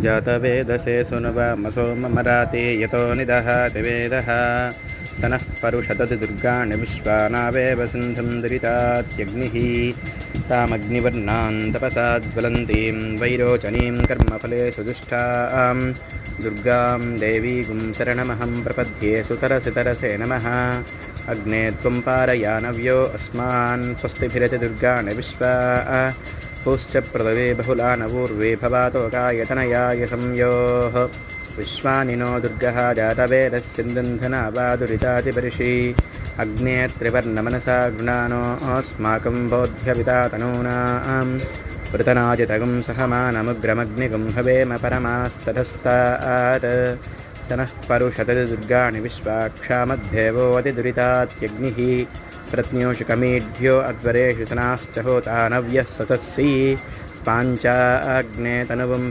जातवेदसे सुनुवामसोममराते यतो निदहाति वेदः स नः परुषदति दुर्गाणि विश्वानावेव सिन्धुं दुरितात्यग्निः तामग्निवर्णां तपसाज्वलन्तीं वैरोचनीं कर्मफलेषु दुष्टां दुर्गां देवीं शरणमहं प्रपद्ये सुतरसितरसे नमः। अग्ने त्वं पारयानव्यो अस्मान् स्वस्तिभिरति दुर्गाणि विश्वा पुश्च प्रदवे बहुलानपूर्वे भवातोकायतनयाय संयोः विश्वानि नो दुर्गः जातवेदस्सिन्धनावादुरितातिपरिषि अग्ने त्रिवर्णमनसा गृणानो अस्माकं बोध्यपिता तनूनां वृतनाजितगं सहमानमुग्रमग्निगं हवेम परमास्ततस्तात् स नः परुषदति दुर्गाणि विश्वाक्षामध्येवोऽतिदुरितात्यग्निः प्रत्न्योषुकमीढ्यो अध्वरेषु तनाश्च होता नव्यः ससस्सी स्पाञ्चाग्ने तनुवं